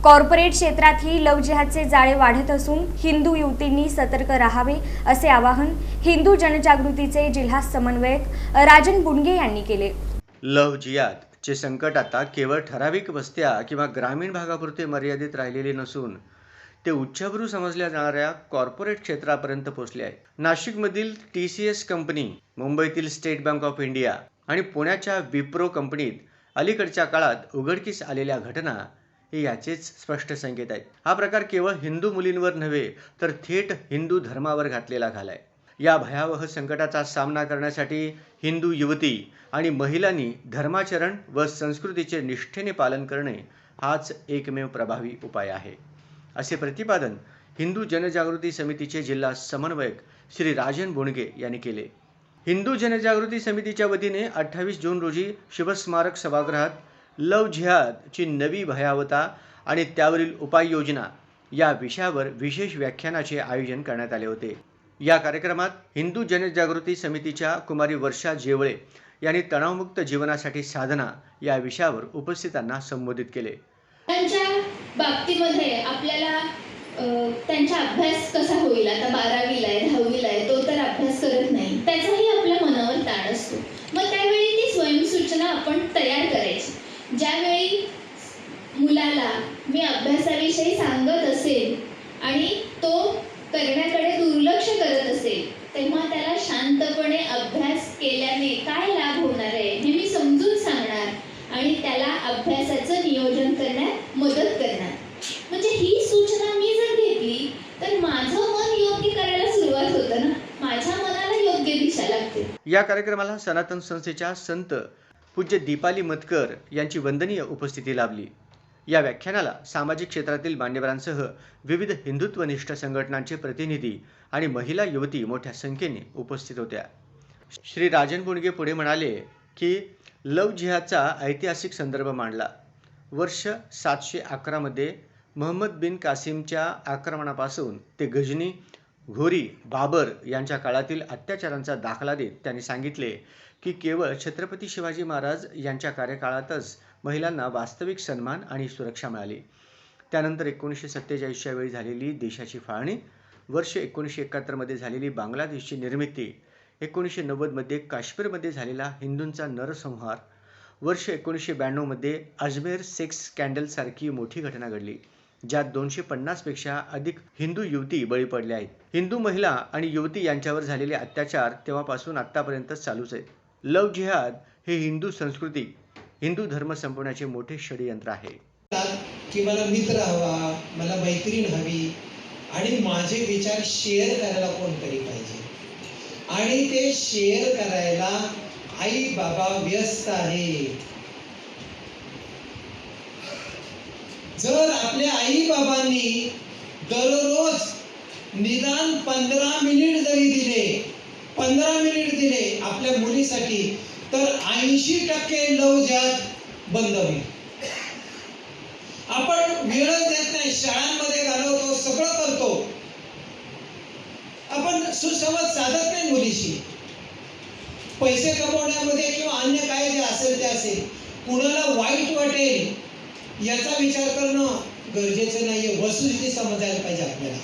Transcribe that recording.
Corporate क्षेत्रातही love जिहादचे जाळे वाढत असून हिंदू युवतींनी सतर्क राहावे असे आवाहन हिंदू जनजागृतीचे जिल्हा समन्वयक राजन बुंडगे यांनी केले। लव्ह जिहादचे संकट आता केवळ ठराविक वस्त्या किंवा ग्रामीण भागापुरते मर्यादित राहिलेले नसून ते उच्चभ्रू समजल्या जाणाऱ्या कॉर्पोरेट क्षेत्रापर्यंत पोहोचले आहे। नाशिकमधील TCS कंपनी, मुंबईतील स्टेट बँक ऑफ इंडिया आणि पुण्याच्या विप्रो कंपनीत अलीकडच्या काळात उघडकीस आलेल्या घटना हे याचेच स्पष्ट संकेत आहेत। हा प्रकार केवळ हिंदू मुलींवर नव्हे तर थेट हिंदू धर्मावर घातलेला घाला आहे। या भयावह संकटाचा सामना करण्यासाठी हिंदू युवती आणि महिलांनी धर्माचरण व संस्कृतीचे निष्ठेने पालन करणे हाच एकमेव प्रभावी उपाय आहे, असे प्रतिपादन हिंदू जनजागृती समितीचे जिल्हा समन्वयक श्री राजन बुंडगे यांनी केले। हिंदू जनजागृती समितीच्या वतीने 28 जून रोजी शिवस्मारक सभागृहात लव्ह जिहादची नवी भयावता आणि त्यावरील उपाययोजना या विषयावर विशेष व्याख्यानाचे आयोजन करण्यात आले होते। या कार्यक्रमात हिंदू जनजागृती समितीच्या कुमारी वर्षा जेवळे यांनी तणावमुक्त जीवनासाठी साधना या विषयावर उपस्थितांना संबोधित केले। त्यांच्या बाबतीमध्ये आपल्याला त्यांचा अभ्यास कसा होईल, आता 12वीला आहे 10वीला आहे, तो तर अभ्यास करत नाही, त्याचाही आपल्या मनावर ताण असतो। मग त्यावेळी ती स्वयंसूचना आपण तयार करायची। ज्यावेळी मुलाला मी अभ्यासाविषयी सांगत असेल आणि तो करण्याकडे दुर्लक्ष करत असेल तेव्हा त्याला शांतपणे अभ्यास केल्याने काय लाभ होणार आहे हे मी समजून सांगणार आणि त्याला अभ्यासाचं नियोजन करण्यात मदत करणार। म्हणजे ही सूचना मी जर घेतली तर माझं मन योग्य करायला सुरुवात होतं ना, माझ्या मनाला योग्य दिशा लागते। या कार्यक्रमाला सनातन संस्थेच्या संत पूज्य दीपाली मतकर यांची वंदनीय उपस्थिती लाभली। या व्याख्यानाला सामाजिक क्षेत्रातील मान्यवरांसह विविध हिंदुत्वनिष्ठ संघटनांचे प्रतिनिधी आणि महिला युवती मोठ्या संख्येने उपस्थित होत्या। श्री राजन बुंडगे पुढे म्हणाले की लव्ह जिहादचा ऐतिहासिक संदर्भ मांडला। वर्ष 711 मध्ये मोहम्मद बिन कासिमच्या आक्रमणापासून ते गजनी, घोरी, बाबर यांच्या काळातील अत्याचारांचा दाखला देत त्यांनी सांगितले की केवळ छत्रपती शिवाजी महाराज यांच्या कार्यकाळातच महिलांना वास्तविक सन्मान आणि सुरक्षा मिळाली। त्यानंतर 1947च्या वेळी झालेली देशाची फाळणी, वर्ष 1971 मध्ये झालेली बांगलादेशची निर्मिती, 1990 मध्ये काश्मीरमध्ये झालेला हिंदूंचा नरसंहार, वर्ष 1992 मध्ये अजमेर सेक्स स्कॅन्डल सारखी मोठी घटना घडली, ज्यात 250 पेक्षा अधिक हिंदू युवती बळी पडल्या आहेत। हिंदू महिला आणि युवती यांच्यावर झालेले अत्याचार तेव्हापासून आतापर्यंत चालूच आहेत। लव्ह जिहाद हे हिंदू संस्कृती, हिंदू धर्म संपवण्याचे मोठे षडयंत्र आहे। की मला मित्र हवा, मला मैत्रीण हवी आणि माझे विचार शेअर करायला कोणतरी पाहिजे आणि ते शेअर करायला आई बाबा व्यस्त आहे। जर आपल्या आई बाबांनी दररोज निदान 15 मिनिट जरी दिले, 15 मिनिट दिले आपल्या मुलीसाठी तर 80% लव्ह जिहाद बंद होईल। आपण वेळच देत नाही, शाळांमध्ये घालवतो, सगळं करतो, आपण सुसंवाद साधत नाही मुलीशी। पैसे कमवण्यामध्ये किंवा अन्य काय जे असेल ते असेल, कुणाला वाईट वाटेल याचा विचार करणं गरजेचं नाहीये, वस्तुस्थिती समजायला पाहिजे आपल्याला।